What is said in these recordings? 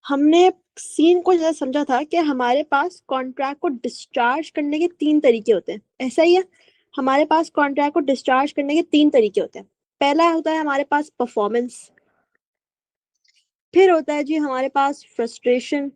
हमने सीन को जैसे समझा था कि हमारे पास कॉन्ट्रैक्ट को डिस्चार्ज करने के 3 तरीके होते हैं, ऐसा ही है। हमारे पास कॉन्ट्रैक्ट को डिस्चार्ज करने के 3 तरीके होते हैं। पहला होता है हमारे पास परफॉर्मेंस, फिर होता है जी हमारे पास फ्रस्ट्रेशन,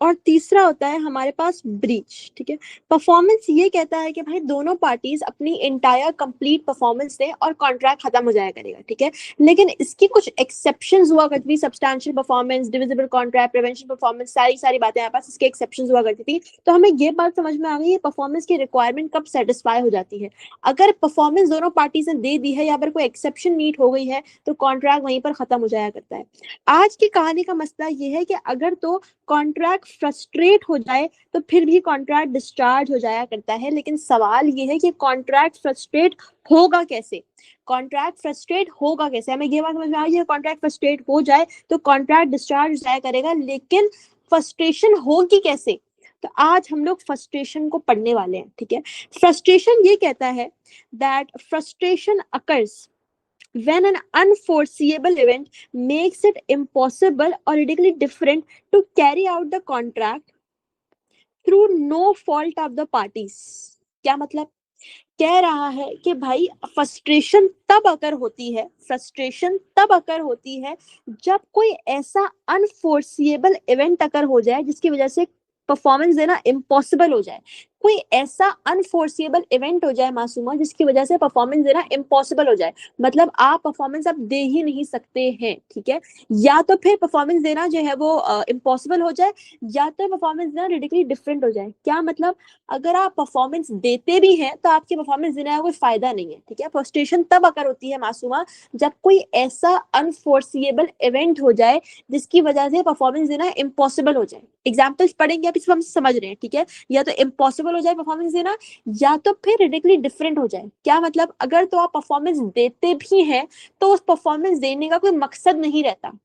और तीसरा होता है हमारे पास ब्रीच। ठीक है, परफॉर्मेंस ये कहता है कि भाई दोनों पार्टीज अपनी इंटायर कंप्लीट परफॉर्मेंस दें और कॉन्ट्रैक्ट खत्म हो जाया करेगा। ठीक है, लेकिन इसकी कुछ एक्सेप्शंस हुआ करती थी, substantial performance, divisible contract, prevention performance, सारी सारी बातें हमारे पास इसके एक्सेप्शंस हुआ करती थी। तो हमें ये बात समझ में आ गई है परफॉर्मेंस की रिक्वायरमेंट कब सेटिस्फाई हो जाती है। अगर परफॉर्मेंस दोनों पार्टीज ने दे दी है या फिर कोई एक्सेप्शन मीट हो गई है तो कॉन्ट्रैक्ट वहीं पर खत्म हो जाया करता है। आज की कहानी का मसला ये है कि अगर तो कॉन्ट्रैक्ट फ्रस्ट्रेट हो जाए तो फिर भी कॉन्ट्रैक्ट डिस्चार्ज हो जाया करता है, लेकिन सवाल ये है कि कॉन्ट्रैक्ट फ्रस्ट्रेट होगा कैसे। कॉन्ट्रैक्ट फ्रस्ट्रेट होगा कैसे, हमें ये बात समझ में आ गई है, कॉन्ट्रैक्ट फ्रस्ट्रेट हो जाए तो कॉन्ट्रैक्ट डिस्चार्ज हो जाया करेगा, लेकिन फ्रस्ट्रेशन होगी कैसे। तो आज हम लोग फ्रस्ट्रेशन को पढ़ने वाले हैं। ठीक है, फ्रस्ट्रेशन ये कहता है that frustration occurs when an unforeseeable event makes it impossible or radically different to carry out the contract through no fault of the parties। क्या मतलब, कह रहा है कि भाई फ्रस्ट्रेशन तब अकर होती है, फ्रस्ट्रेशन तब अकर होती है जब कोई ऐसा अनफोर्सिएबल इवेंट अकर हो जाए जिसकी वजह से परफॉर्मेंस देना इम्पॉसिबल हो जाए। कोई ऐसा अनफोर्सिएबल इवेंट हो जाए मासूमा जिसकी वजह से परफॉर्मेंस देना इम्पॉसिबल हो जाए, मतलब आप परफॉर्मेंस अब दे ही नहीं सकते हैं। ठीक है, या तो फिर परफॉर्मेंस देना जो है वो इम्पॉसिबल हो जाए, या तो परफॉर्मेंस देना रेडिकली डिफरेंट हो जाए। क्या मतलब, अगर आप परफॉर्मेंस देते भी हैं तो आपकी परफॉर्मेंस देने का कोई फायदा नहीं है। ठीक है, फ्रस्ट्रेशन तब अकर होती है मासूमा जब कोई ऐसा अनफोर्सिएबल इवेंट हो जाए जिसकी वजह से परफॉर्मेंस देना इम्पॉसिबल हो जाए। एग्जाम्पल्स पढ़ेंगे आप, इसको हम समझ रहे हैं। ठीक है, या तो इम्पॉसिबल हो जाए परफॉर्मेंस देना, या तो फिर रेडिकली डिफरेंट हो जाए। क्या मतलब, अगर तो आप परफॉर्मेंस देते भी हैं तो उस परफॉर्मेंस देने का कोई मकसद नहीं रहता,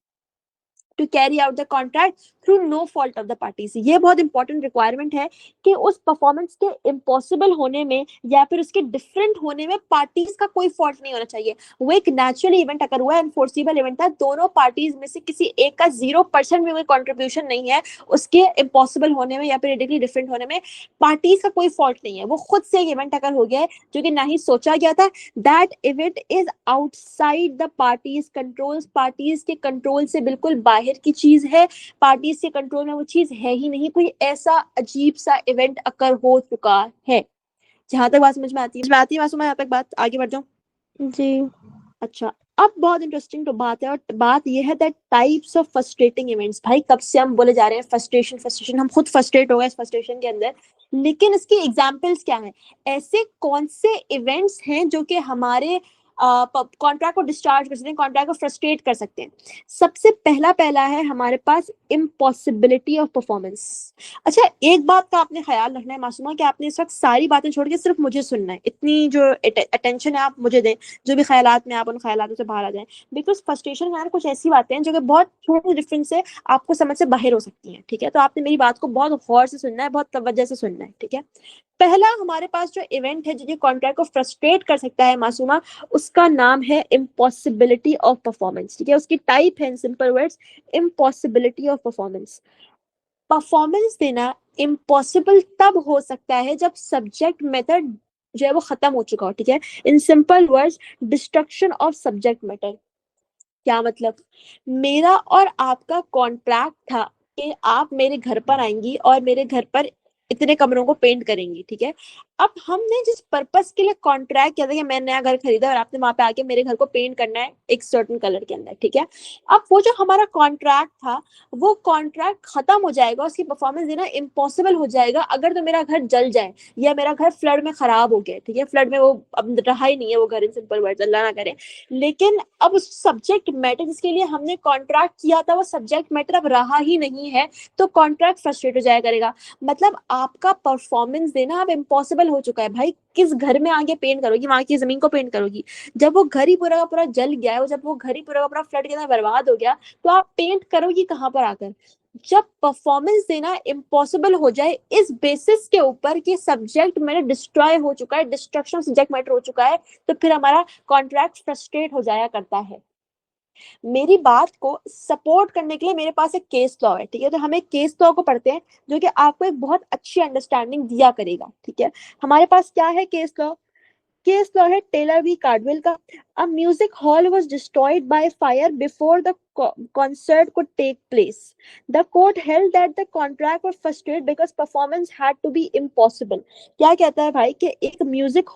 to carry out the contract through no fault of the parties. ये बहुत इंपॉर्टेंट रिक्वायरमेंट है कि उस परफॉर्मेंस के इम्पॉसिबल होने में या फिर उसके डिफरेंट होने में पार्टीज का कोई फॉल्ट नहीं होना चाहिए। वो एक नेचुरल इवेंट अगर हुआ है, अनफोर्सिबल इवेंट था, दोनों पार्टीज में से किसी एक का 0% भी कोई कॉन्ट्रीब्यूशन नहीं है उसके इम्पॉसिबल होने में या फिर रेडिकली डिफरेंट होने में, पार्टीज का कोई फॉल्ट नहीं है, वो खुद से एक इवेंट अगर हो गया है जो कि ना ही सोचा गया था, that event is outside the parties controls, parties के कंट्रोल से बिल्कुल बाहर की चीज है, पार्टीज के कंट्रोल में वो चीज है ही नहीं, कोई ऐसा अजीब सा इवेंट अकर हो चुका है। जहां तक बात समझ में आती है मासूम, यहाँ तक बात आगे बढ़ जाऊं। जी। अच्छा, अब बहुत इंटरेस्टिंग तो बात है, और बात यह है that types of frustrating events. भाई कब से हम बोले जा रहे हैं फ्रस्ट्रेशन फ्रस्ट्रेशन, हम खुद फ्रस्ट्रेट हो गए इस फ्रस्ट्रेशन के अंदर, लेकिन इसकी एग्जांपल्स क्या हैं, ऐसे कौन से इवेंट्स हैं जो कि हमारे कॉन्ट्रैक्ट को डिस्चार्ज कर सकते हैं, कॉन्ट्रैक्ट को फ्रस्ट्रेट कर सकते हैं। सबसे पहला पहला है हमारे पास इम्पॉसिबिलिटी ऑफ परफॉर्मेंस। अच्छा, एक बात का आपने ख्याल रखना है मासूमा कि आपने इस वक्त सारी बातें छोड़ के सिर्फ मुझे सुनना है, इतनी जो अटेंशन है आप मुझे दें, जो भी ख्यालात में आप उन ख्यालातों से बाहर आ जाएं। बिकॉज फ्रस्ट्रेशन में कुछ ऐसी बातें हैं जो कि बहुत छोटे डिफरेंस से आपको समझ से बाहर हो सकती हैं। ठीक है, तो आपने मेरी बात को बहुत गौर से सुनना है, बहुत तवज्जो से सुनना है। ठीक है, पहला हमारे पास जो इवेंट है जो कॉन्ट्रैक्ट को फ्रस्ट्रेट कर सकता है मासूमा, उसका नाम है इम्पॉसिबिलिटी ऑफ परफॉर्मेंस। ठीक है, उसकी टाइप है in simple words impossibility of performance. Performance देना इम्पॉसिबल तब हो सकता है जब सब्जेक्ट मेथड जो है वो खत्म हो चुका हो। ठीक है, in simple words destruction of subject matter. क्या मतलब, मेरा और आपका कॉन्ट्रैक्ट था कि आप मेरे घर पर आएंगी और मेरे घर पर इतने कमरों को पेंट करेंगी। ठीक है, अब हमने जिस पर्पस के लिए कॉन्ट्रैक्ट किया था कि मैं नया घर खरीदा और आपने वहां पे आके मेरे घर को पेंट करना है एक सर्टेन कलर के अंदर। ठीक है, अब वो जो हमारा कॉन्ट्रैक्ट था वो कॉन्ट्रैक्ट खत्म हो जाएगा, उसकी परफॉर्मेंस देना इम्पॉसिबल हो जाएगा अगर तो मेरा घर जल जाए या मेरा घर फ्लड में खराब हो गया। ठीक है, फ्लड में वो अब रहा ही नहीं है वो घर, इन सिंपल वर्ड्स, अल्लाह ना करे। लेकिन अब उस सब्जेक्ट मैटर जिसके लिए हमने कॉन्ट्रैक्ट किया था वो सब्जेक्ट मैटर अब रहा ही नहीं है, तो कॉन्ट्रैक्ट फ्रस्ट्रेट हो जाया करेगा। मतलब आपका परफॉर्मेंस देना अब इम्पॉसिबल हो चुका है। भाई किस घर में आगे पेंट करोगी, वहां की जमीन को पेंट करोगी, जब वो घर ही पूरा का पूरा जल गया है, जब वो घर ही पूरा का पूरा फ्लड के अंदर बर्बाद हो गया, तो आप पेंट करोगी कहाँ पर आकर। जब परफॉर्मेंस देना इम्पॉसिबल हो जाए इस बेसिस के ऊपर कि सब्जेक्ट मैटर डिस्ट्रॉय हो चुका है, डिस्ट्रक्शन सब्जेक्ट मैटर हो चुका है, तो फिर हमारा कॉन्ट्रैक्ट फ्रस्ट्रेट हो जाया करता है। मेरी बात को सपोर्ट करने के लिए मेरे पास एक केस लॉ है, ठीक है। तो हम एक केस लॉ को पढ़ते हैं जो कि आपको एक बहुत अच्छी अंडरस्टैंडिंग दिया करेगा, ठीक है। हमारे पास क्या है केस लॉ? केस लॉ है टेलर वी कार्डवेल का। अ music hall was destroyed by fire before the concert could take place. The court held that the contract was frustrated because performance had to be impossible. क्या कहता है भाई कि एक music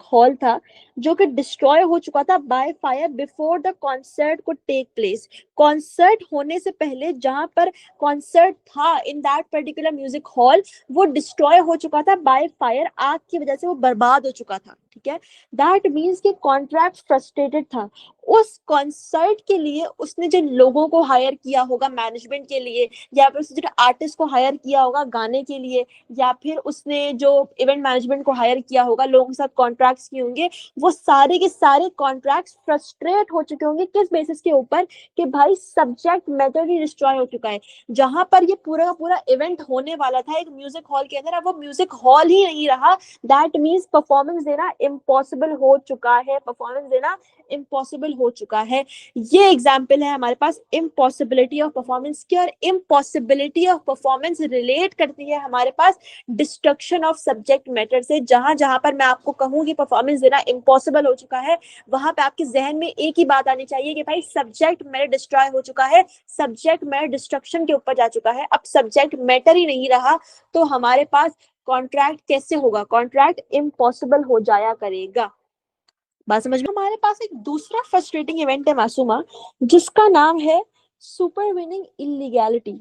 hall था जो कि डिस्ट्रॉय हो चुका था by fire before the concert को टेक प्लेस। कॉन्सर्ट होने से पहले जहां पर कॉन्सर्ट था in that particular music hall, वो डिस्ट्रॉय हो चुका था बाय फायर, आग की वजह से वो बर्बाद हो चुका था, ठीक है। दैट मीन्स कि कॉन्ट्रैक्ट फ्रस्ट्रेटेड था। उस कॉन्सर्ट के लिए उसने जिन लोगों को हायर किया होगा मैनेजमेंट के लिए, या फिर उसने जो आर्टिस्ट को हायर किया होगा गाने के लिए, या फिर उसने जो इवेंट मैनेजमेंट को हायर किया होगा, लोगों के साथ कॉन्ट्रैक्ट्स किए होंगे, वो सारे के सारे कॉन्ट्रैक्ट्स फ्रस्ट्रेट हो चुके होंगे। किस बेसिस के ऊपर? कि भाई सब्जेक्ट मैटर ही डिस्ट्रॉय हो चुका है। जहां पर ये पूरा का पूरा इवेंट होने वाला था एक म्यूजिक हॉल के अंदर, अब वो म्यूजिक हॉल ही नहीं रहा। दैट मीन्स परफॉर्मेंस देना इम्पॉसिबल हो चुका है, परफॉर्मेंस देना इम्पॉसिबल हो चुका है। ये एग्जाम्पल है हमारे पास इम्पॉसिबिलिटी ऑफ परफॉर्मेंस की, और इम्पॉसिबिलिटी ऑफ परफॉर्मेंस रिलेट करती है हमारे पास डिस्ट्रक्शन ऑफ सब्जेक्ट मैटर से। जहां जहां पर मैं आपको कहूँ कि परफॉर्मेंस देना इम्पॉसिबल हो चुका है, वहां पे आपके जहन में एक ही बात आनी चाहिए कि भाई सब्जेक्ट मैटर डिस्ट्रॉय हो चुका है, सब्जेक्ट मैटर डिस्ट्रक्शन के ऊपर जा चुका है। अब सब्जेक्ट मैटर ही नहीं रहा तो हमारे पास कॉन्ट्रैक्ट कैसे होगा? कॉन्ट्रैक्ट इम्पॉसिबल हो जाया करेगा। बात समझ में? हमारे पास एक दूसरा फ्रस्ट्रेटिंग इवेंट है मासूमा, जिसका नाम है सुपर विनिंग इलीगैलिटी।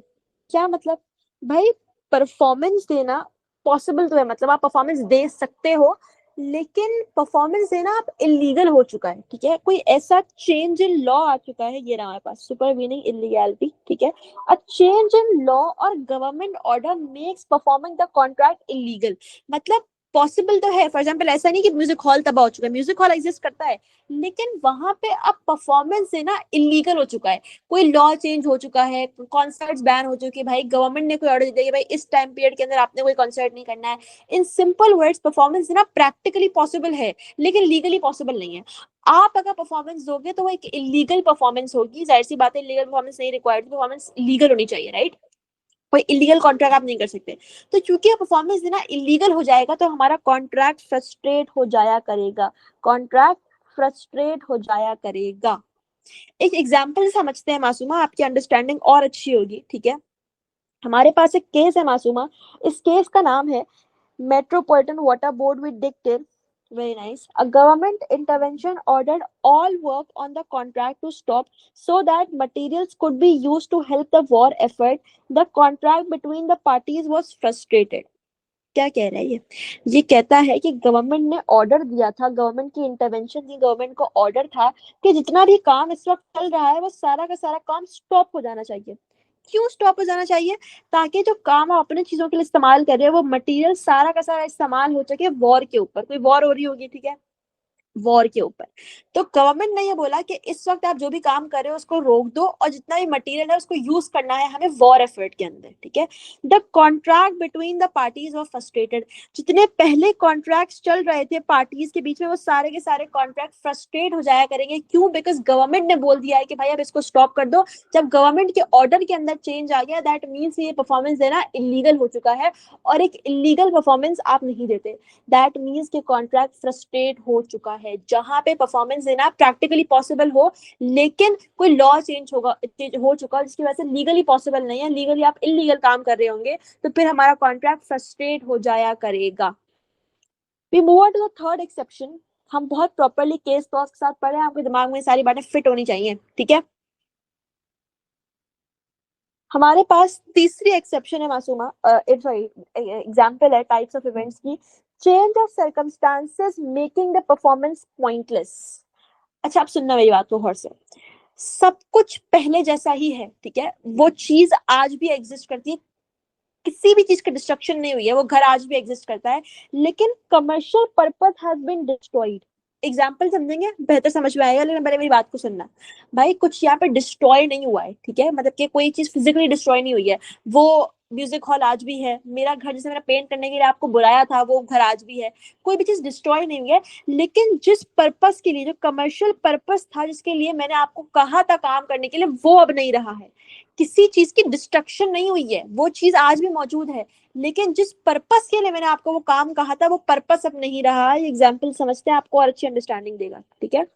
क्या मतलब? भाई परफॉर्मेंस देना पॉसिबल तो है, मतलब आप परफॉर्मेंस दे सकते हो, लेकिन परफॉर्मेंस देना आप इलीगल हो चुका है, ठीक है। कोई ऐसा चेंज इन लॉ आ चुका है, ये रहा हमारे पास सुपर विनिंग इलीगैलिटी, ठीक है। अ चेंज इन लॉ और government order makes performing the contract illegal. मतलब पॉसिबल तो है, फॉर एग्जाम्पल ऐसा नहीं कि म्यूजिक हॉल तबाह हो चुका है, म्यूजिक हॉल एग्जिस्ट करता है, लेकिन वहां पे अब परफॉर्मेंस देना इलीगल हो चुका है। कोई लॉ चेंज हो चुका है, कॉन्सर्ट्स बैन हो चुके हैं, भाई गवर्नमेंट ने कोई ऑर्डर दे दिया कि भाई इस टाइम पीरियड के अंदर आपने कोई कॉन्सर्ट नहीं करना है। इन सिंपल वर्ड्स परफॉर्मेंस देना प्रैक्टिकली पॉसिबल है, लेकिन लीगली पॉसिबल नहीं है। आप अगर परफॉर्मेंस दोगे तो वो एक इलीगल परफॉर्मेंस होगी, जाहिर सी बात है, लीगल परफॉर्मेंस नहीं रिक्वायर्ड, परफॉर्मेंस लीगल होनी चाहिए, राइट। कोई इलीगल कॉन्ट्रैक्ट आप नहीं कर सकते। तो क्योंकि परफॉर्मेंस देना इलीगल हो जाएगा तो हमारा कॉन्ट्रैक्ट फ्रस्ट्रेट हो जाया करेगा, कॉन्ट्रैक्ट फ्रस्ट्रेट हो जाया करेगा। एक एग्जांपल समझते हैं मासूमा, आपकी अंडरस्टैंडिंग और अच्छी होगी, ठीक है। हमारे पास एक केस है मासूमा, इस केस का नाम है Metropolitan Water Board with dictate. Very nice. A government intervention ordered all work on the contract to stop so that materials could be used to help the war effort. The contract between the parties was frustrated. क्या कह रहा है ये कहता है कि government ने order दिया था, गवर्नमेंट की इंटरवेंशन थी, गवर्नमेंट को ऑर्डर था कि जितना भी काम इस वक्त चल रहा है वो सारा का सारा काम स्टॉप हो जाना चाहिए। क्यों स्टॉप हो जाना चाहिए? ताकि जो काम आप अपने चीजों के लिए इस्तेमाल कर रहे हैं वो मटेरियल सारा का सारा इस्तेमाल हो सके वॉर के ऊपर। कोई वॉर हो रही होगी, ठीक है, वॉर के ऊपर। तो गवर्नमेंट ने ये बोला कि इस वक्त आप जो भी काम कर रहे हो उसको रोक दो, और जितना भी मटेरियल है उसको यूज करना है हमें वॉर एफर्ट के अंदर, ठीक है। The contract between the parties were frustrated. जितने पहले कॉन्ट्रैक्ट्स चल रहे थे पार्टीज के बीच में, वो सारे के सारे कॉन्ट्रैक्ट फ्रस्ट्रेट हो जाया करेंगे। क्यों? बिकॉज गवर्नमेंट ने बोल दिया है कि भाई अब इसको स्टॉप कर दो। जब गवर्नमेंट के ऑर्डर के अंदर चेंज आ गया, दैट मीन्स ये परफॉर्मेंस देना इलीगल हो चुका है, और एक इलीगल परफॉर्मेंस आप नहीं देते, दैट मीन्स के कॉन्ट्रैक्ट फ्रस्ट्रेट हो चुका है। जहां पे परफॉर्मेंस देना प्रैक्टिकली पॉसिबल हो, लेकिन कोई लॉ चेंज हो चुका जिसकी वजह से लीगली पॉसिबल नहीं है, लीगली आप इलीगल काम कर रहे होंगे, तो फिर हमारा कॉन्ट्रैक्ट फ्रस्ट्रेट हो जाया करेगा। We move on to the third exception. हम बहुत प्रॉपर्ली केस क्लॉज के साथ पढ़े, आपके दिमाग में सारी बातें फिट होनी चाहिए, ठीक है। हमारे पास तीसरी एक्सेप्शन है मासूमा, सॉरी एग्जांपल है टाइप्स ऑफ इवेंट्स की। Change of circumstances making the performance pointless. अच्छा, आप सुनना मेरी बात को गौर से। सब कुछ पहले जैसा ही है, ठीक है, वो चीज आज भी एग्जिस्ट करती है, किसी भी चीज का डिस्ट्रक्शन नहीं हुई है, वो घर आज भी एग्जिस्ट करता है, लेकिन commercial purpose has been destroyed. Example समझेंगे बेहतर समझ में आएगा, लेकिन पहले मेरी बात को सुनना। भाई कुछ यहाँ पे डिस्ट्रॉय नहीं हुआ है, ठीक है, मतलब कि कोई चीज फिजिकली डिस्ट्रॉय नहीं हुई है, वो म्यूजिक हॉल आज भी है, मेरा घर जैसे मैंने पेंट करने के लिए आपको बुलाया था वो घर आज भी है, कोई भी चीज डिस्ट्रॉय नहीं हुई है। लेकिन जिस पर्पस के लिए, जो कमर्शियल पर्पस था जिसके लिए मैंने आपको कहा था काम करने के लिए, वो अब नहीं रहा है। किसी चीज की डिस्ट्रक्शन नहीं हुई है, वो चीज आज भी मौजूद है, लेकिन जिस पर्पस के लिए मैंने आपको वो काम कहा था वो पर्पस अब नहीं रहा। एग्जाम्पल समझते हैं, आपको और अच्छी अंडरस्टैंडिंग देगा, ठीक है।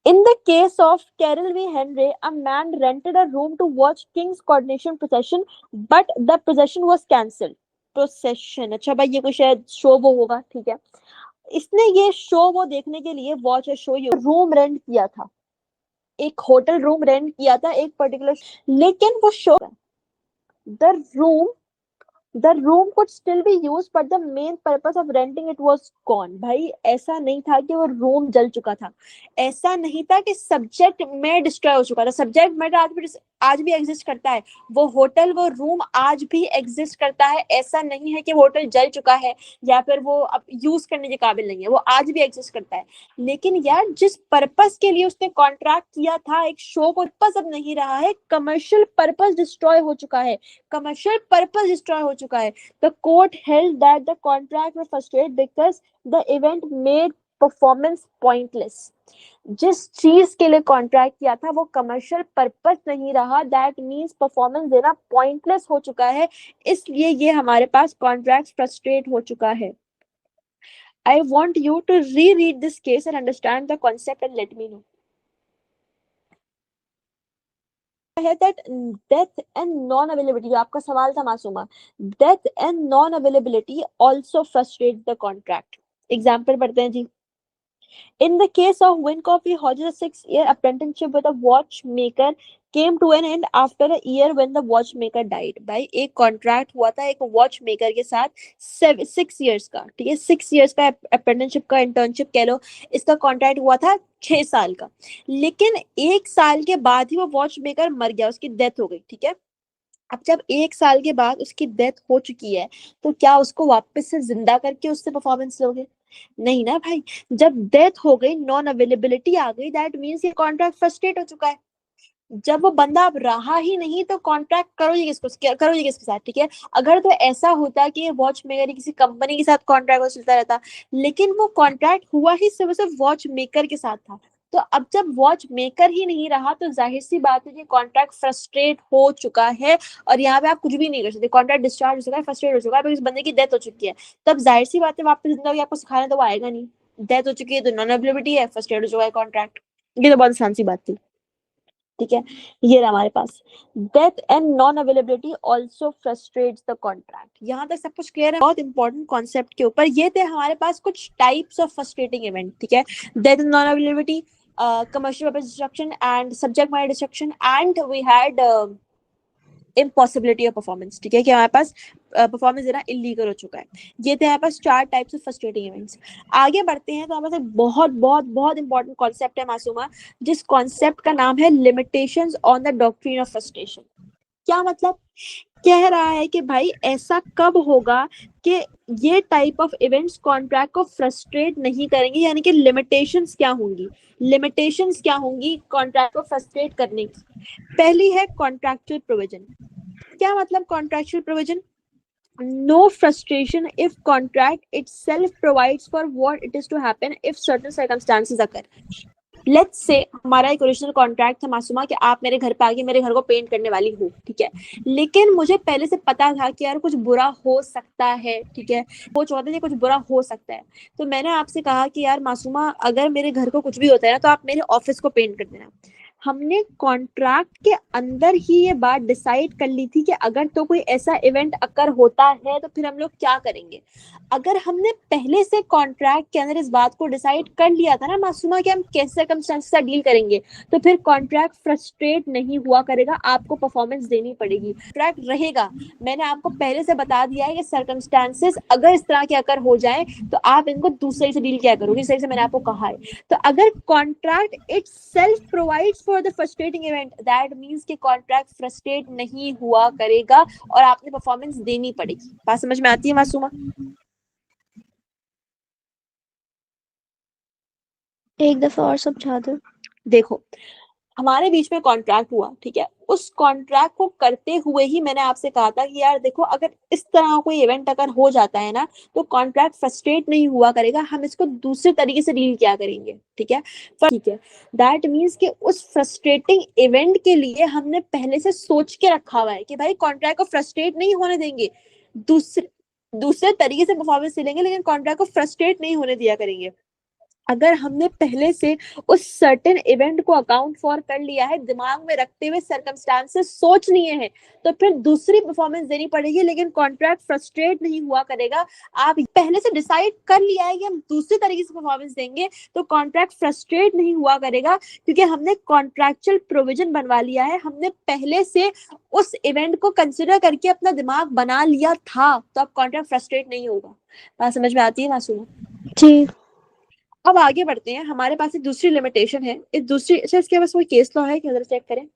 In the case of Carol V. Henry, a man rented a room to watch King's coronation procession, but the procession was cancelled. Procession, अच्छा भाई ये कोई शायद शो वो होगा, ठीक है। इसने ये शो वो देखने के लिए, वॉच ए शो, ये रूम रेंट किया था, एक होटल रूम रेंट किया था एक पर्टिकुलर, लेकिन वो show, the room the room could still be used but the main purpose of renting it was gone। भाई ऐसा नहीं था कि वो रूम जल चुका था, ऐसा नहीं था कि सब्जेक्ट में डिस्ट्रॉय हो चुका था, सब्जेक्ट मैटर आज भी एग्जिस्ट करता है, वो होटल वो रूम आज भी एग्जिस्ट करता है। ऐसा नहीं है कि वो होटल जल चुका है या फिर वो अब यूज करने के काबिल नहीं है, वो आज भी एग्जिस्ट करता है। लेकिन यार जिस पर्पस के लिए उसने कॉन्ट्रैक्ट किया था एक शो को, पर्पस अब नहीं रहा है, कमर्शियल पर्पस डिस्ट्रॉय हो चुका है, कमर्शियल पर्पस डिस्ट्रॉय हो चुका है। The court held that the contract was frustrated because the event made performance pointless। जिस चीज के लिए कॉन्ट्रैक्ट किया था वो कमर्शियल पर्पस नहीं रहा, दैट मीन्स परफॉर्मेंस देना पॉइंटलेस हो चुका है, इसलिए ये हमारे पास कॉन्ट्रैक्ट फ्रस्ट्रेट हो चुका है। I want you to reread this case and understand the concept and let me know. है that death and non availability, जो आपका सवाल था Masuma, death and non availability also frustrates the contract। Example पढ़ते हैं जी। In the case of Wincoffee Hodges, a 6-year apprenticeship with a watchmaker came to an end after a year when the watchmaker died। भाई एक contract हुआ था एक वॉचमेकर के साथ 6 years का, ठीक है, 6 years का अप्रेंटिसशिप का, इंटर्नशिप कह लो, इसका कॉन्ट्रैक्ट हुआ था 6 साल का, लेकिन 1 साल के बाद ही वो वॉचमेकर मर गया, उसकी डेथ हो गई, ठीक है। अब जब 1 साल के बाद उसकी डेथ हो चुकी है तो क्या उसको वापस से जिंदा करके उससे परफॉर्मेंस लोगे? नहीं ना भाई। जब डेथ हो गई, नॉन अवेलेबिलिटी आ गई, दैट मींस ये कॉन्ट्रैक्ट फ्रस्ट्रेट हो चुका है। जब वो बंदा अब रहा ही नहीं तो कॉन्ट्रैक्ट करोगे किसको, करोगे किसके साथ, ठीक है। अगर तो ऐसा होता कि वॉच मेकर किसी कंपनी के साथ कॉन्ट्रैक्ट चलता रहता, लेकिन वो कॉन्ट्रैक्ट हुआ ही सिर्फ वॉच मेकर के साथ था, तो अब जब वॉच मेकर ही नहीं रहा तो जाहिर सी बात है कि कॉन्ट्रैक्ट फ्रस्ट्रेट हो चुका है, और यहाँ पे आप कुछ भी नहीं कर सकते, कॉन्ट्रैक्ट डिस्चार्ज हो चुका है, फ्रस्ट्रेट हो चुका है, इस बंदे की डेथ हो चुकी है। तब जाहिर सी बात है वापस जिंदगी आपको सिखाने तो वो आएगा नहीं, डेथ हो चुकी है तो नॉन अवेलेबिलिटी है, फ्रस्ट्रेट हो चुका है कॉन्ट्रैक्ट। ये तो बहुत आसान सी बात थी, ठीक है। ये रहा हमारे पास, death and non availability also frustrates the contract. यहाँ तक सब कुछ क्लियर है, बहुत इंपॉर्टेंट कॉन्सेप्ट के ऊपर। ये थे हमारे पास कुछ टाइप्स ऑफ फ्रस्ट्रेटिंग इवेंट, ठीक है। Death and non availability, commercial purpose destruction and subject matter destruction, and we had impossibility of performance, ठीक है, कि हमारे पास परफॉर्मेंस देना इलीगल हो चुका है। ये थे हमारे पास 4 टाइप्स ऑफ फ्रस्ट्रेटिंग इवेंट्स। आगे बढ़ते हैं तो हमारे पास बहुत बहुत बहुत इंपॉर्टेंट कॉन्सेप्ट है मासूमा, जिस कॉन्सेप्ट का नाम है limitations on the doctrine of frustration. क्या मतलब? कह रहा है कि भाई ऐसा कब होगा कि ये टाइप ऑफ इवेंट्स कॉन्ट्रैक्ट को फ्रस्ट्रेट नहीं करेंगे, यानी कि लिमिटेशंस क्या होंगी, लिमिटेशंस क्या होंगी कॉन्ट्रैक्ट को फ्रस्ट्रेट करने की। पहली है कॉन्ट्रैक्चुअल प्रोविजन। क्या मतलब contractual provision? No frustration if contract itself provides for what it is to happen if certain circumstances occur। Let's say हमारा एक ओरिजिनल कॉन्ट्रैक्ट था मासूमा कि आप मेरे घर पे आके मेरे घर को पेंट करने वाली हो, ठीक है, लेकिन मुझे पहले से पता था कि यार कुछ बुरा हो सकता है, ठीक है, वो चाहते थे कुछ बुरा हो सकता है, तो मैंने आपसे कहा कि यार मासूमा अगर मेरे घर को कुछ भी होता है ना तो आप मेरे ऑफिस को पेंट कर देना। हमने कॉन्ट्रैक्ट के अंदर ही ये बात डिसाइड कर ली थी कि अगर तो कोई ऐसा इवेंट अकर होता है तो फिर हम लोग क्या करेंगे। अगर हमने पहले से कॉन्ट्रैक्ट के अंदर इस बात को डिसाइड कर लिया था ना मासूमा कि हम कैसे सर्कमस्टेंसेस से डील करेंगे, तो फिर कॉन्ट्रैक्ट फ्रस्ट्रेट नहीं हुआ करेगा, आपको परफॉर्मेंस देनी पड़ेगी, कॉन्ट्रैक्ट रहेगा। मैंने आपको पहले से बता दिया है कि सर्कमस्टेंसेस अगर इस तरह के अकर हो जाए तो आप इनको दूसरे से डील क्या करोगे, इस तरह से मैंने आपको कहा है। तो अगर contract itself provides for the frustrating event, that means कि कॉन्ट्रैक्ट फ्रस्ट्रेट नहीं हुआ करेगा और आपने परफॉर्मेंस देनी पड़ेगी। बात समझ में आती है मासूमा? एक दफा और समझा दो। देखो, हमारे बीच में कॉन्ट्रैक्ट हुआ, ठीक है, उस कॉन्ट्रैक्ट को करते हुए ही मैंने आपसे कहा था कि यार देखो अगर इस तरह का कोई इवेंट अगर हो जाता है ना तो कॉन्ट्रैक्ट फ्रस्ट्रेट नहीं हुआ करेगा, हम इसको दूसरे तरीके से डील किया करेंगे, ठीक है। ठीक है, दैट मीन्स कि उस फ्रस्ट्रेटिंग इवेंट के लिए हमने पहले से सोच के रखा हुआ है कि भाई कॉन्ट्रैक्ट को फ्रस्ट्रेट नहीं होने देंगे, दूसरे दूसरे तरीके से परफॉर्मेंस लेंगे लेकिन कॉन्ट्रैक्ट को फ्रस्ट्रेट नहीं होने दिया करेंगे। अगर हमने पहले से उस सर्टेन इवेंट को अकाउंट फॉर कर लिया है, दिमाग में रखते हुए सर्कमस्टांसेस सोच लिए हैं, तो फिर दूसरी परफॉर्मेंस देनी पड़ेगी लेकिन कॉन्ट्रैक्ट फ्रस्ट्रेट नहीं हुआ करेगा। आप पहले से डिसाइड कर लिया है कि हम दूसरी तरीके से परफॉर्मेंस देंगे तो कॉन्ट्रैक्ट फ्रस्ट्रेट नहीं हुआ करेगा, क्योंकि हमने कॉन्ट्रैक्चुअल प्रोविजन बनवा लिया है, हमने पहले से उस इवेंट को कंसिडर करके अपना दिमाग बना लिया था, तो अब कॉन्ट्रैक्ट फ्रस्ट्रेट नहीं होगा। बात समझ में आती है मासूमा? जी। अब आगे बढ़ते हैं, हमारे पास एक दूसरी लिमिटेशन है, इस दूसरी अच्छा इसके पास कोई केस लॉ है क्या, जरा चेक करें।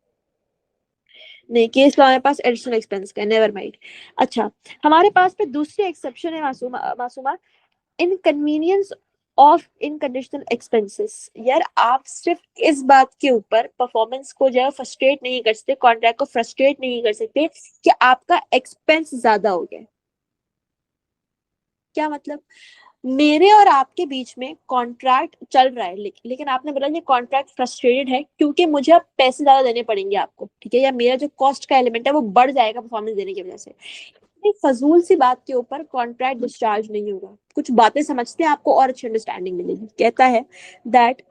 नहीं, केस लॉ हमारे पास एडिशनल एक्सपेंस का, नेवर माइंड। अच्छा, हमारे पास पे दूसरी एक्सेप्शन है मासूमा, इनकन्वीनियंस ऑफ इनकंडीशनल एक्सपेंसेस। यार आप सिर्फ इस बात के ऊपर परफॉर्मेंस को जो है फ्रस्ट्रेट नहीं कर सकते, कॉन्ट्रैक्ट को फ्रस्ट्रेट नहीं कर सकते कि आपका एक्सपेंस ज्यादा हो गया। क्या मतलब, मेरे और आपके बीच में कॉन्ट्रैक्ट चल रहा है लेकिन आपने बोला ये कॉन्ट्रैक्ट फ्रस्ट्रेटेड है क्योंकि मुझे अब पैसे ज्यादा देने पड़ेंगे आपको, ठीक है, या मेरा जो कॉस्ट का एलिमेंट है वो बढ़ जाएगा परफॉर्मेंस देने की वजह से। एक फजूल सी बात के ऊपर कॉन्ट्रैक्ट डिस्चार्ज नहीं होगा। कुछ बातें समझते हैं, आपको और अच्छी अंडरस्टैंडिंग मिलेगी। कहता है that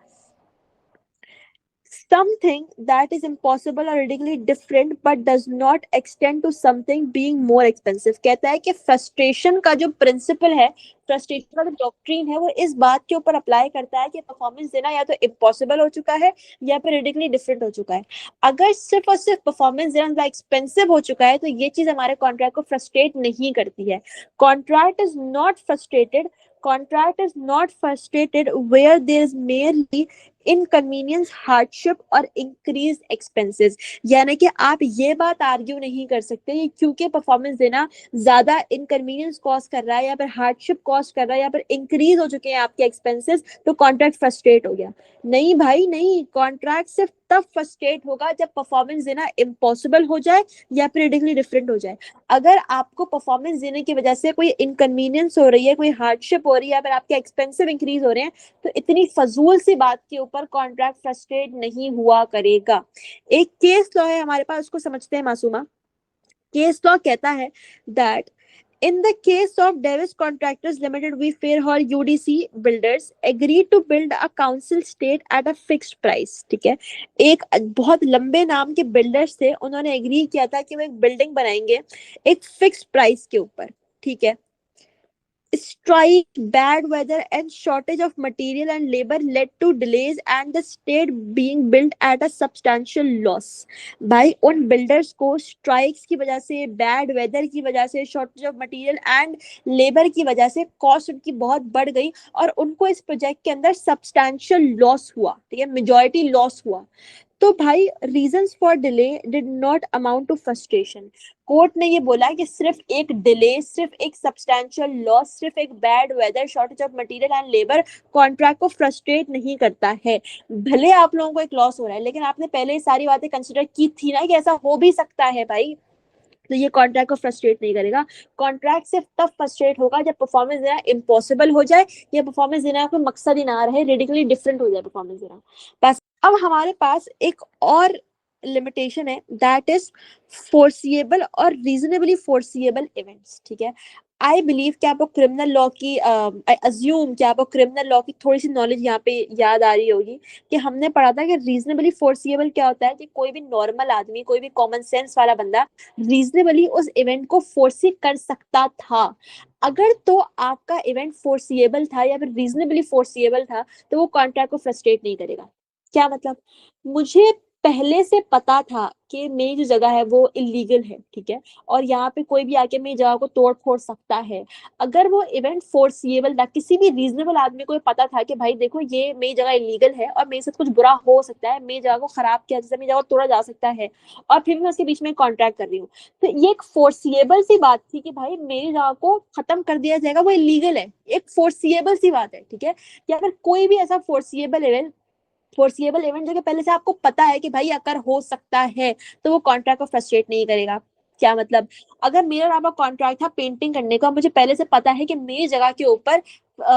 something that is impossible or ridiculously different but does not extend to something being more expensive। कहता है कि फ्रस्ट्रेशन का जो प्रिंसिपल है, फ्रस्ट्रेशन का जो डॉक्ट्रिन है, वो इस बात के ऊपर अप्लाई करता है कि परफॉर्मेंस देना या तो इम्पॉसिबल हो चुका है या फिर रिडिकुलली डिफरेंट हो चुका है। अगर सिर्फ और सिर्फ परफॉर्मेंस देना एक्सपेंसिव हो चुका है तो ये चीज हमारे कॉन्ट्रैक्ट को फ्रस्ट्रेट नहीं करती है। Contract is not frustrated, contract is not frustrated where there is merely inconvenience, hardship और इंक्रीज एक्सपेंसेस। यानी कि आप ये बात आर्ग्यू नहीं कर सकते क्योंकि परफॉर्मेंस देना ज्यादा इनकन्वीनियंस कॉस्ट कर रहा है या फिर हार्डशिप कॉस्ट कर रहा है या फिर इंक्रीज हो चुके हैं आपके एक्सपेंसेस तो कॉन्ट्रैक्ट फ्रस्ट्रेट हो गया। नहीं भाई नहीं, कॉन्ट्रैक्ट सिर्फ तब फ्रस्ट्रेट होगा जब परफॉर्मेंस देना इम्पॉसिबल हो जाए या फिर रिडिकुलरली डिफरेंट हो जाए। अगर आपको परफॉर्मेंस देने की वजह से कोई इनकन्वीनियंस हो रही है, कोई हार्डशिप हो रही है या फिर आपके एक्सपेंसिव इंक्रीज हो रहे हैं तो इतनी फजूल सी बात के ऊपर कॉन्ट्रैक्ट फ्रस्ट्रेट नहीं हुआ करेगा। एक केस लॉ है हमारे पास, उसको समझते हैं मासूमा। केस लॉ कहता है that in the case of Davis Contractors Limited, we Fairhall UDC builders agreed to build a council state at a fixed price। ठीक है, एक बहुत लंबे नाम के बिल्डर्स थे, उन्होंने एग्री किया था कि वो एक बिल्डिंग बनाएंगे एक फिक्स्ड प्राइस के ऊपर, ठीक है। Strike, bad weather and shortage of material and labor led to delays and the state being built at a substantial loss। भाई उन बिल्डर्स को स्ट्राइक्स की वजह से, बैड वेदर की वजह से, shortage of material and labour की वजह से कॉस्ट उनकी बहुत बढ़ गई और उनको इस प्रोजेक्ट के अंदर सब्सटैंशियल लॉस हुआ, ठीक है, मेजॉरिटी लॉस हुआ। तो भाई reasons for delay did not amount to frustration. Court ने ये बोला कि सिर्फ एक डिले, सिर्फ एक सब्सटैंशियल लॉस, सिर्फ एक bad weather, shortage of material and labour contract को फ्रस्ट्रेट नहीं करता है। भले आप लोगों को एक लॉस हो रहा है लेकिन आपने पहले ही सारी बातें कंसिडर की थी ना कि ऐसा हो भी सकता है भाई, तो ये कॉन्ट्रैक्ट को फ्रस्ट्रेट नहीं करेगा। कॉन्ट्रैक्ट सिर्फ तब फ्रस्ट्रेट होगा जब परफॉर्मेंस देना इम्पॉसिबल हो जाए या परफॉर्मेंस देना कोई मकसद ही ना रहे, रेडिकली डिफरेंट हो जाए परफॉर्मेंस देना बस। अब हमारे पास एक और लिमिटेशन है दैट इज फोर्सिएबल और रीजनेबली फोर्सिएबल इवेंट्स। ठीक है, आई बिलीव कि आपको क्रिमिनल लॉ की आई अज्यूम कि आपको क्रिमिनल लॉ की थोड़ी सी नॉलेज यहाँ पे याद आ रही होगी कि हमने पढ़ा था कि रीजनेबली फोर्सिएबल क्या होता है कि कोई भी नॉर्मल आदमी, कोई भी कॉमन सेंस वाला बंदा रीजनेबली उस इवेंट को फोर्सी कर सकता था। अगर तो आपका इवेंट फोर्सिएबल था या फिर रीजनेबली फोर्सिएबल था तो वो कॉन्ट्रैक्ट को फ्रस्ट्रेट नहीं करेगा। क्या मतलब, मुझे पहले से पता था कि मेरी जो जगह है वो इलीगल है, ठीक है, और यहाँ पे कोई भी आके मेरी जगह को तोड़ फोड़ सकता है। अगर वो इवेंट फोर्सिएबल था, किसी भी रीजनेबल आदमी को पता था कि भाई देखो ये मेरी जगह इलीगल है और मेरे साथ कुछ बुरा हो सकता है, मेरी जगह को खराब किया, जैसे मेरी जगह को तोड़ा जा सकता है, और फिर मैं उसके बीच में कॉन्ट्रैक्ट कर रही हूँ, तो ये एक फोर्सिएबल सी बात थी कि भाई मेरी जगह को खत्म कर दिया जाएगा, वो इलीगल है, एक फोर्सिएबल सी बात है, ठीक है। या फिर कोई भी ऐसा फोर्सिएबल इवेंट फोर्सिएबल इवेंट जो कि पहले से आपको पता है कि भाई अगर हो सकता है, तो वो कॉन्ट्रैक्ट को फ्रस्ट्रेट नहीं करेगा। क्या मतलब, अगर मेरा और आपका कॉन्ट्रैक्ट था पेंटिंग करने का, मुझे पहले से पता है कि मेरी जगह के ऊपर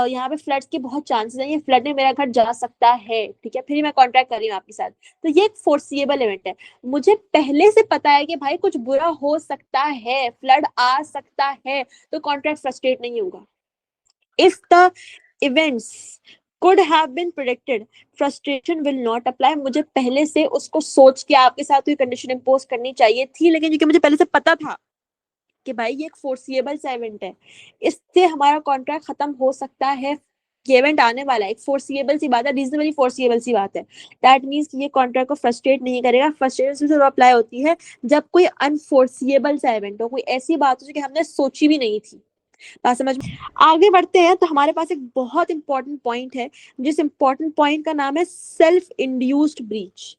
यहाँ पे फ्लड्स के बहुत चांसेस हैं, ये फ्लड में मेरा घर जा सकता है, ठीक है, फिर मैं कॉन्ट्रैक्ट कर रही हूँ आपके साथ, तो ये एक फोर्सिएबल इवेंट है। मुझे पहले से पता है कि भाई कुछ बुरा हो सकता है, फ्लड आ सकता है, तो कॉन्ट्रैक्ट फ्रस्ट्रेट नहीं होगा। If the events could have been predicted, frustration will not apply। मुझे पहले से उसको सोच के आपके साथ कोई कंडीशन इम्पोज करनी चाहिए थी, लेकिन क्योंकि मुझे पहले से पता था कि भाई ये एक फोर्सिएबल सा इवेंट है, इससे हमारा कॉन्ट्रैक्ट खत्म हो सकता है, ये इवेंट आने वाला है, एक फोर्सिएबल सी बात है, रीजनेबली फोर्सिएबल सी बात है, दैट मींस कि ये कॉन्ट्रैक्ट को फ्रस्ट्रेट नहीं करेगा। फ्रस्ट्रेशन सिर्फ अप्लाई होती है जब कोई अनफोर्सिएबल सा इवेंट हो, कोई ऐसी बात हो जो कि हमने सोची भी नहीं थी। बात समझ में? आगे बढ़ते हैं तो हमारे पास एक बहुत इंपॉर्टेंट पॉइंट है, जिस इंपॉर्टेंट पॉइंट का नाम है सेल्फ इंड्यूस्ड ब्रीच।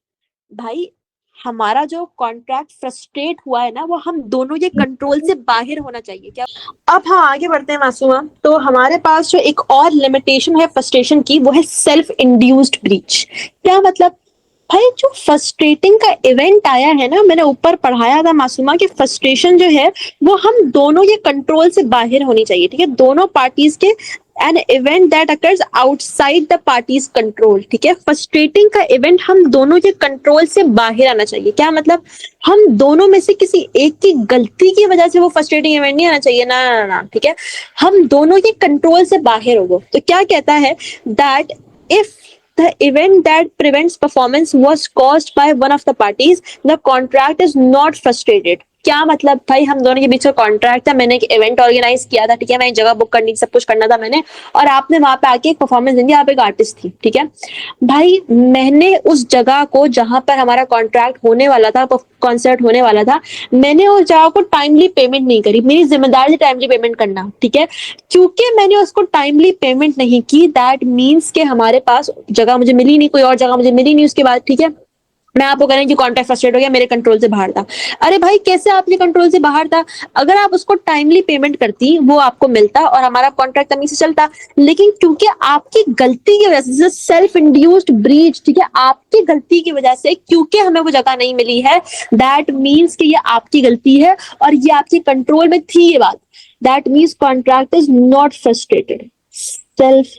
भाई हमारा जो कॉन्ट्रैक्ट फ्रस्ट्रेट हुआ है ना, वो हम दोनों के कंट्रोल से बाहर होना चाहिए। क्या अब हाँ आगे बढ़ते हैं मासूमा, तो हमारे पास जो एक और लिमिटेशन है फ्रस्ट्रेशन की, वो है सेल्फ इंड्यूस्ड ब्रीच। क्या मतलब, भाई जो फ्रस्ट्रेटिंग का इवेंट आया है ना, मैंने ऊपर पढ़ाया था मासूमा कि फ्रस्ट्रेशन जो है वो हम दोनों के कंट्रोल से बाहर होनी चाहिए, ठीक है, दोनों पार्टीज के, an event that occurs outside the parties control, ठीक है, फ्रस्ट्रेटिंग का इवेंट हम दोनों के कंट्रोल से बाहर आना चाहिए। क्या मतलब, हम दोनों में से किसी एक की गलती की वजह से वो फ्रस्ट्रेटिंग इवेंट नहीं आना चाहिए, ना ना ना, ठीक है, हम दोनों के कंट्रोल से बाहर हो। तो क्या कहता है, that if the event that prevents performance was caused by one of the parties, the contract is not frustrated। क्या मतलब, भाई हम दोनों के बीच का कॉन्ट्रैक्ट था, मैंने एक इवेंट ऑर्गेनाइज किया था, ठीक है, मैं एक जगह बुक करनी, सब कुछ करना था मैंने, और आपने वहां पे आके एक परफॉर्मेंस दी, आप एक आर्टिस्ट थी, ठीक है, भाई मैंने उस जगह को जहां पर हमारा कॉन्ट्रैक्ट होने वाला था, कॉन्सर्ट होने वाला था, मैंने उस जगह को टाइमली पेमेंट नहीं करी, मेरी जिम्मेदारी टाइमली पेमेंट करना, ठीक है, क्योंकि मैंने उसको टाइमली पेमेंट नहीं की, दैट मीन्स के हमारे पास जगह मुझे मिली नहीं, कोई और जगह मुझे मिली नहीं उसके बाद, ठीक है, मैं आपको कह रही हूँ कि कॉन्ट्रैक्ट फ्रस्ट्रेट हो गया, मेरे कंट्रोल से बाहर था। अरे भाई कैसे आपके कंट्रोल से बाहर था, अगर आप उसको टाइमली पेमेंट करती वो आपको मिलता और हमारा कॉन्ट्रैक्ट तमीज से चलता, लेकिन क्योंकि आपकी गलती की वजह से, सेल्फ इंड्यूस्ड ब्रीच, ठीक है, आपकी गलती की वजह से क्योंकि हमें वो जगह नहीं मिली है, दैट मीन्स कि ये आपकी गलती है और ये आपके कंट्रोल में थी ये बात, that means contract is not frustrated. Self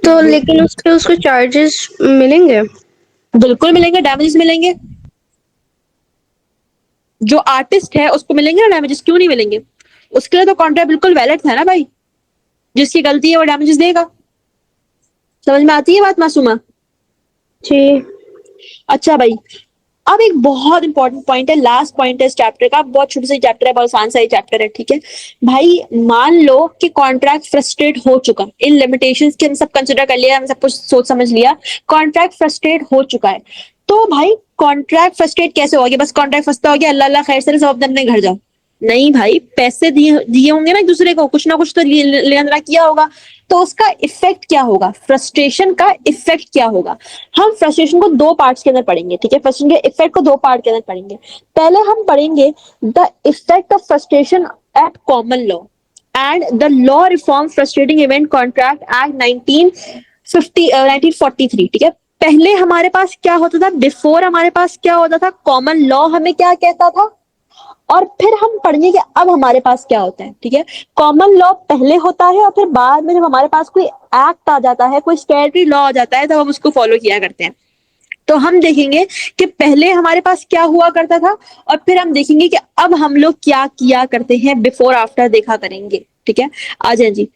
तो लेकिन उसके उसको चार्जेस मिलेंगे? बिल्कुल मिलेंगे, डैमेजेस मिलेंगे, जो आर्टिस्ट है उसको मिलेंगे ना डैमेजेस, क्यों नहीं मिलेंगे, उसके लिए तो कॉन्ट्रैक्ट बिल्कुल वैलिड था ना भाई, जिसकी गलती है वो डैमेजेस देगा। समझ में आती है बात मासूमा? जी। अच्छा भाई, अब एक बहुत इंपॉर्टेंट पॉइंट है, लास्ट पॉइंट है इस चैप्टर का, बहुत छोटा सा चैप्टर है, बहुत आसान सा चैप्टर है, ठीक है भाई, मान लो कि कॉन्ट्रैक्ट फ्रस्ट्रेट हो चुका, इन लिमिटेशंस के हम सब कंसिडर कर लिया, हम सब कुछ सोच समझ लिया, कॉन्ट्रैक्ट फ्रस्ट्रेट हो चुका है, तो भाई कॉन्ट्रैक्ट फ्रस्ट्रेट कैसे हो गया, बस कॉन्ट्रैक्ट फंसता हो गया, अल्लाह अल्लाह खैर से सब अपने अपने घर जाओ? नहीं भाई, पैसे दिए दिए होंगे ना एक दूसरे को, कुछ ना कुछ तो लेना देना किया होगा, तो उसका इफेक्ट क्या होगा, फ्रस्ट्रेशन का इफेक्ट क्या होगा, हम फ्रस्ट्रेशन को दो पार्ट्स के अंदर पढ़ेंगे, ठीक है, फ्रस्ट्रेशन के इफेक्ट को दो पार्ट के अंदर पढ़ेंगे। पहले हम पढ़ेंगे the effect of frustration at common law and the law reform frustrating event contract act 1943, ठीक है, पहले हमारे पास क्या होता था, बिफोर हमारे पास क्या होता था, कॉमन लॉ हमें क्या कहता था, और फिर हम पढ़ेंगे कि अब हमारे पास क्या होता है, ठीक है, कॉमन लॉ पहले होता है और फिर बाद में जब हमारे पास कोई एक्ट आ जाता है, कोई स्टेटरी लॉ आ जाता है, तब हम उसको फॉलो किया करते हैं। तो हम देखेंगे कि पहले हमारे पास क्या हुआ करता था, और फिर हम देखेंगे कि अब हम लोग क्या किया करते हैं, बिफोर आफ्टर देखा करेंगे, ठीक है, आ जाए जी।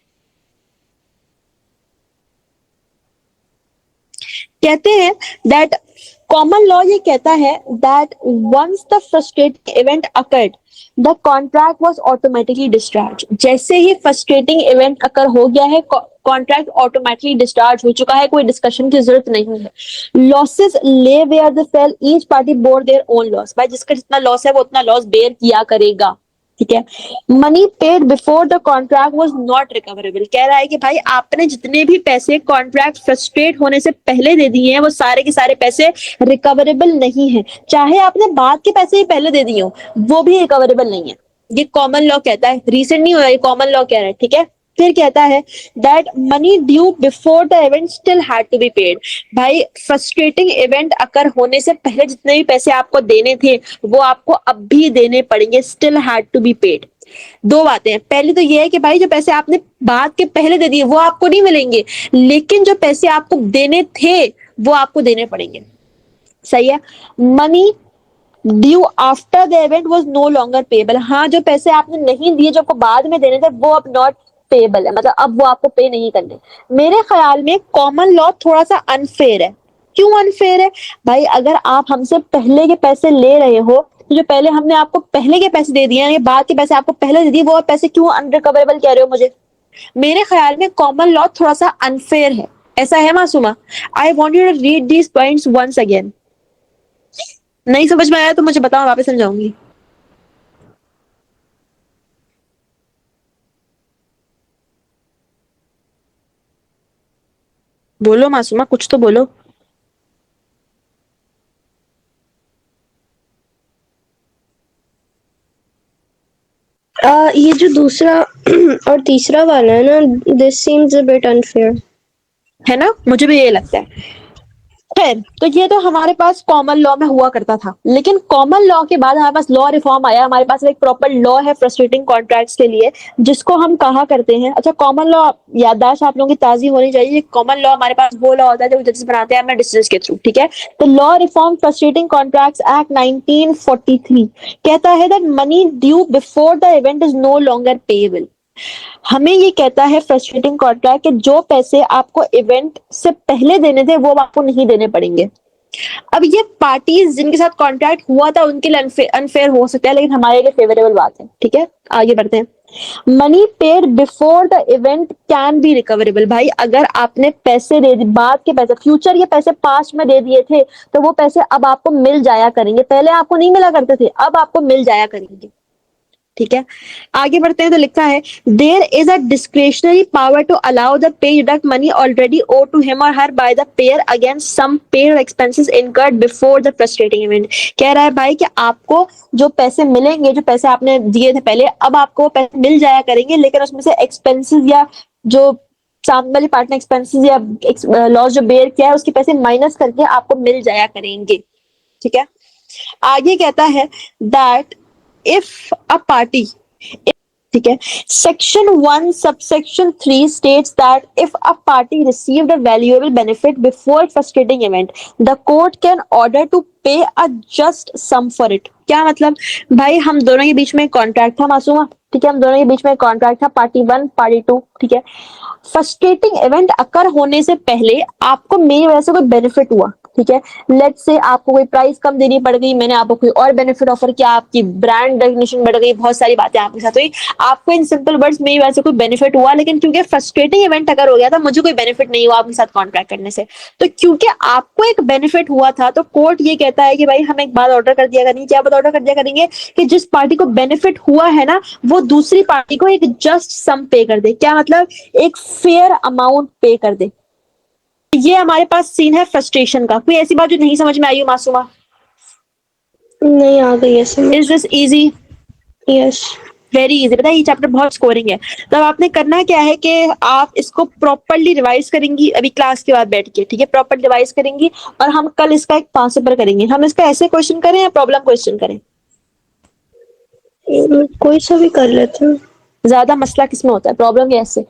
कहते हैं दैट कॉमन लॉ ये कहता है that once the frustrating event occurred the contract was automatically discharge. जैसे ही फ्रस्ट्रेटिंग इवेंट अकर हो गया है, कॉन्ट्रैक्ट ऑटोमेटिकली डिस्चार्ज हो चुका है, कोई डिस्कशन की जरूरत नहीं है। Losses lie where they fell, each party bore their own loss. भाई जिसका जितना लॉस है वो उतना लॉस बेयर किया करेगा, ठीक है। Money paid before the contract was not recoverable, कह रहा है कि भाई आपने जितने भी पैसे कॉन्ट्रैक्ट फ्रस्ट्रेट होने से पहले दे दिए हैं, वो सारे के सारे पैसे रिकवरेबल नहीं है, चाहे आपने बाद के पैसे ही पहले दे दिए हो, वो भी रिकवरेबल नहीं है। ये कॉमन लॉ कहता है, रिसेंट नहीं हुआ, ये कॉमन लॉ कह रहा है, ठीक है। फिर कहता है that money due before the event still had to be paid. भाई फ्रस्ट्रेटिंग इवेंट अकर होने से पहले जितने भी पैसे आपको देने थे वो आपको अब भी देने पड़ेंगे, still had to be paid. दो बातें हैं, पहली तो ये है कि भाई जो पैसे आपने बाद के पहले दे दिए वो आपको नहीं मिलेंगे, लेकिन जो पैसे आपको देने थे वो आपको देने पड़ेंगे। सही है। Money due after the event was no longer payable. हाँ, जो पैसे आपने नहीं दिए जो आपको बाद में देने थे वो अब नॉट पेबल है, मतलब अब वो आपको पे नहीं करने। मेरे ख्याल में कॉमन लॉ थोड़ा सा अनफेयर है। क्यों अनफेयर है? भाई अगर आप हमसे पहले के पैसे ले रहे हो तो जो पहले हमने आपको पहले के पैसे दे दिए हैं, बाद के पैसे आपको पहले दे दिए, वो पैसे क्यों अनरिकवरेबल कह रहे हो मुझे? मेरे ख्याल में कॉमन लॉ थोड़ा सा अनफेयर है। ऐसा है Masooma? I want you to read these points once again. नहीं समझ में आया तो मुझे बताओ, वापस समझाऊंगी। बोलो मासूमा, कुछ तो बोलो। ये जो दूसरा और तीसरा वाला है ना, this seems a bit unfair. है ना, मुझे भी ये लगता है। खैर, तो ये तो हमारे पास कॉमन लॉ में हुआ करता था, लेकिन कॉमन लॉ के बाद हमारे पास लॉ रिफॉर्म आया। हमारे पास एक प्रॉपर लॉ है फ्रस्ट्रेटिंग कॉन्ट्रैक्ट्स के लिए, जिसको हम कहा करते हैं। अच्छा, कॉमन लॉ याददाश्त आप लोगों की ताजी होनी चाहिए। कॉमन लॉ हमारे पास वो लॉ होता है जो जजेस बनाते हैं अपने डिसीजंस के थ्रू, ठीक है। तो law reform frustrating contracts act 1943 कहता है that money due before the event is no longer payable. हमें ये कहता है फ्रस्ट्रेटिंग कॉन्ट्रैक्ट कि जो पैसे आपको इवेंट से पहले देने थे वो आपको नहीं देने पड़ेंगे। अब ये पार्टीज जिनके साथ कॉन्ट्रैक्ट हुआ था उनके लिए अनफेयर हो सकता है, लेकिन हमारे लिए फेवरेबल बात है, ठीक है। आगे बढ़ते हैं। Money paid before the event can be recoverable. भाई अगर आपने पैसे दे दिए, बाद के पैसे, फ्यूचर के पैसे पास्ट में दे दिए थे, तो वो पैसे अब आपको मिल जाया करेंगे। पहले आपको नहीं मिला करते थे, अब आपको मिल जाया करेंगे, ठीक है। आगे बढ़ते हैं तो लिखा है there is a discretionary power to allow the pay deduct money already owe to him or her by the payer against some paid expenses incurred before the frustrating event. कह रहा है भाई कि आपको जो पैसे मिलेंगे, जो पैसे आपने दिए थे पहले, अब आपको वो पैसे मिल जाया करेंगे, लेकिन उसमें से एक्सपेंसेस या जो सामने वाली पार्ट ने एक्सपेंसेस या लॉस जो बेयर किया है उसके पैसे माइनस करके आपको मिल जाया करेंगे, ठीक है। आगे कहता है दैट इफ अ पार्टी, ठीक है, section 1 subsection 3 states that if a party received a valuable benefit before frustrating event, the court can order to pay a just sum for it। क्या मतलब? भाई हम दोनों के बीच में कॉन्ट्रैक्ट था मासूमा, ठीक है, हम दोनों के बीच में कॉन्ट्रैक्ट था, पार्टी 1 पार्टी 2, ठीक है। फ्रस्ट्रेटिंग इवेंट अकर होने से पहले आपको मेरी वजह से कोई बेनिफिट हुआ, ठीक है। लेट्स से आपको कोई प्राइस कम देनी पड़ गई, मैंने आपको कोई और बेनिफिट ऑफर किया, आपकी ब्रांड रिकग्निशन बढ़ गई, बहुत सारी बातें आपके साथ हुई। आपको इन सिंपल वर्ड्स मेरी वजह से कोई बेनिफिट हुआ, लेकिन क्योंकि फ्रस्ट्रेटिंग इवेंट अगर हो गया था, मुझे कोई बेनिफिट नहीं हुआ आपके साथ कॉन्ट्रैक्ट करने से। तो क्योंकि आपको एक बेनिफिट हुआ था, तो कोर्ट ये कहता है कि भाई हम एक बात ऑर्डर कर दिया करेंगे। क्या बात ऑर्डर कर दिया करेंगे? कि जिस पार्टी को बेनिफिट हुआ है ना, वो दूसरी पार्टी को एक जस्ट सम पे कर दे। क्या मतलब? एक फेयर अमाउंट पे कर दे। ये हमारे पास सीन है फ्रस्ट्रेशन का। कोई ऐसी बात जो नहीं समझ में आई हो मासूमा? नहीं, आ गई है समझ। Is this easy? Yes. Very easy. पता है ये चैप्टर बहुत स्कोरिंग है। तो अब आपने करना क्या है कि आप इसको प्रॉपरली रिवाइज करेंगी अभी क्लास के बाद बैठ के, ठीक है। प्रॉपर रिवाइज करेंगी और हम कल इसका एक 5 पेपर करेंगे। हम इसका ऐसे क्वेश्चन करें या प्रॉब्लम क्वेश्चन करें? कोई सा भी कर लेते हैं। ज्यादा मसला किसमें होता है, प्रॉब्लम या ऐसे?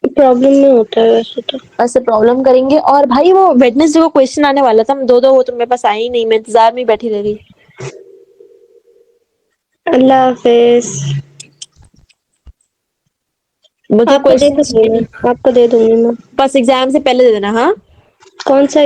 प्रॉब्लम में होता है वैसे तो। ऐसे प्रॉब्लम करेंगे। और भाई वो वेडनेसडे को क्वेश्चन आने वाला था, हम दो दो, वो तो मेरे पास आया ही नहीं, मैं इंतजार में ही बैठी रह गई। अल्लाह हाफिज। मुझे आपको दे क्वेश्चन दूंगी मैं, आपको दे दूंगी मैं। बस एग्जाम से पहले दे देना, हाँ। कौन सा